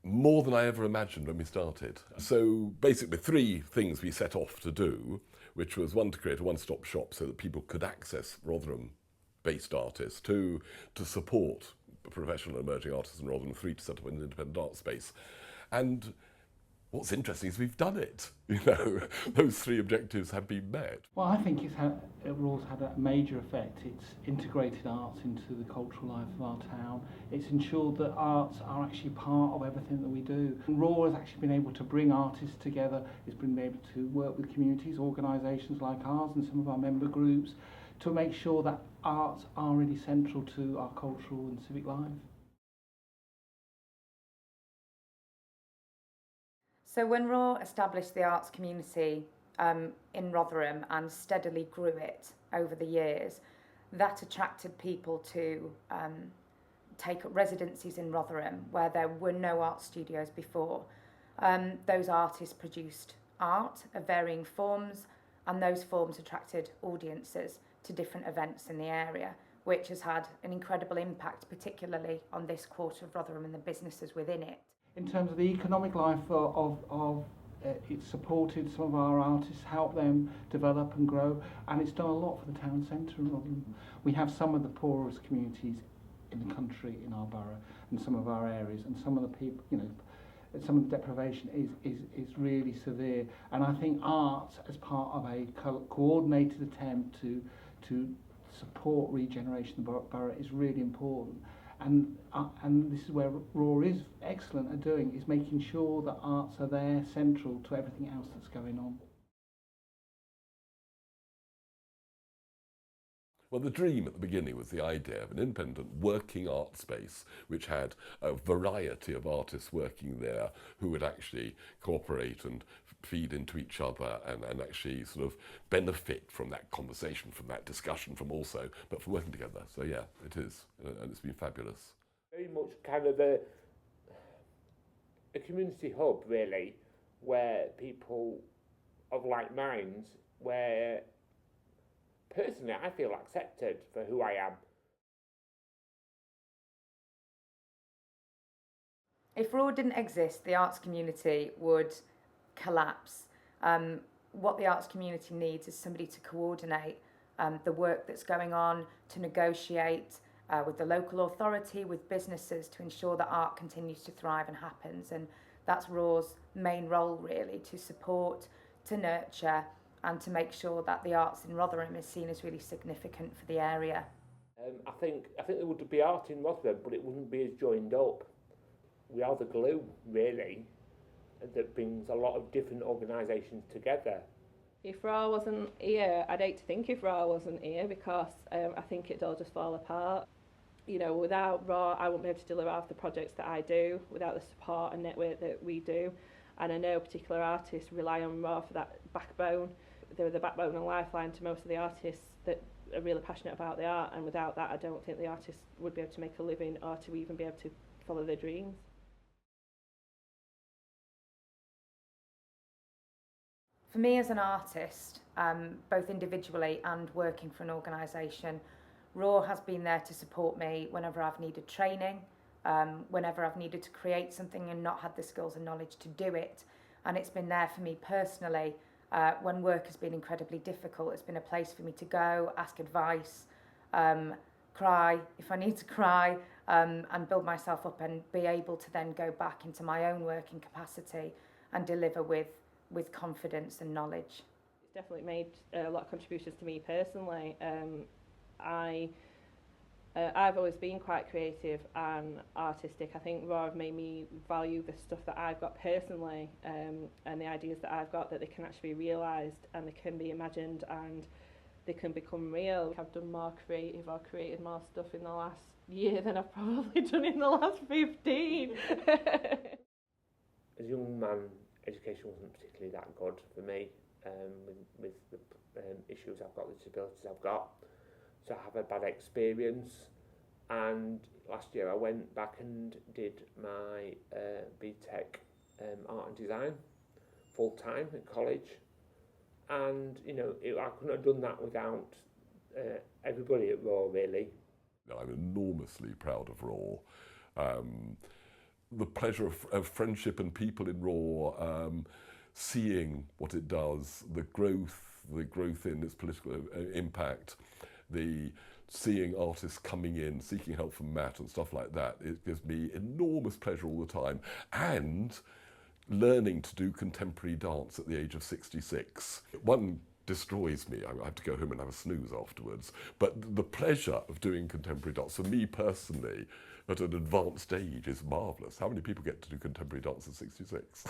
More than I ever imagined when we started. So basically 3 things we set off to do, which was 1, to create a one-stop shop so that people could access Rotherham-based artists, 2, to support professional emerging artists in Rotherham, 3, to set up an independent art space. And what's interesting is we've done it. Those 3 objectives have been met. Well, I think Raw's had a major effect. It's integrated arts into the cultural life of our town. It's ensured that arts are actually part of everything that we do. And Raw has actually been able to bring artists together. It's been able to work with communities, organisations like ours and some of our member groups to make sure that arts are really central to our cultural and civic life. So when Raw established the arts community in Rotherham and steadily grew it over the years, that attracted people to take up residencies in Rotherham where there were no art studios before. Those artists produced art of varying forms, and those forms attracted audiences to different events in the area, which has had an incredible impact, particularly on this quarter of Rotherham and the businesses within it. In terms of the economic life of it's supported some of our artists, helped them develop and grow, and it's done a lot for the town centre in Rotherham. We have some of the poorest communities in the country in our borough and some of our areas, and some of the people, some of the deprivation is really severe. And I think art, as part of a coordinated attempt to support regeneration of the borough, is really important. And this is where Raw is excellent at doing, is making sure that arts are there, central to everything else that's going on. Well, the dream at the beginning was the idea of an independent working art space which had a variety of artists working there who would actually cooperate and feed into each other and actually sort of benefit from that conversation, from that discussion, from working together. So yeah, it is, and it's been fabulous. Very much kind of a community hub, really, where people of like minds, where personally I feel accepted for who I am. If Raw didn't exist, the arts community would collapse. What the arts community needs is somebody to coordinate the work that's going on, to negotiate with the local authority, with businesses, to ensure that art continues to thrive and happens. And that's Raw's main role, really, to support, to nurture, and to make sure that the arts in Rotherham is seen as really significant for the area. I think there would be art in Rotherham, but it wouldn't be as joined up. We are the glue, really, that brings a lot of different organisations together. If Raw wasn't here, I'd hate to think if Raw wasn't here, because I think it'd all just fall apart. Without Raw, I wouldn't be able to deliver half the projects that I do, without the support and network that we do. And I know particular artists rely on Raw for that backbone. They're the backbone and lifeline to most of the artists that are really passionate about the art, and without that I don't think the artists would be able to make a living or to even be able to follow their dreams. For me as an artist, both individually and working for an organisation, Raw has been there to support me whenever I've needed training, whenever I've needed to create something and not had the skills and knowledge to do it. And it's been there for me personally when work has been incredibly difficult. It's been a place for me to go, ask advice, cry if I need to cry, and build myself up and be able to then go back into my own working capacity and deliver with confidence and knowledge. It's definitely made a lot of contributions to me personally. I've always been quite creative and artistic. I think Raw have made me value the stuff that I've got personally, and the ideas that I've got, that they can actually be realised and they can be imagined and they can become real. I've done more creative or created more stuff in the last year than I've probably done in the last 15. As a young man, education wasn't particularly that good for me, with the issues I've got, the disabilities I've got. So I have a bad experience, and last year I went back and did my BTEC art and design full time at college, and I couldn't have done that without everybody at Raw, really. I'm enormously proud of Raw. the pleasure of friendship and people in Raw, seeing what it does, the growth in its political impact, the seeing artists coming in, seeking help from Matt and stuff like that. It gives me enormous pleasure all the time. And learning to do contemporary dance at the age of 66. One destroys me. I have to go home and have a snooze afterwards. But the pleasure of doing contemporary dance, for me personally, at an advanced age is marvellous. How many people get to do contemporary dance at 66?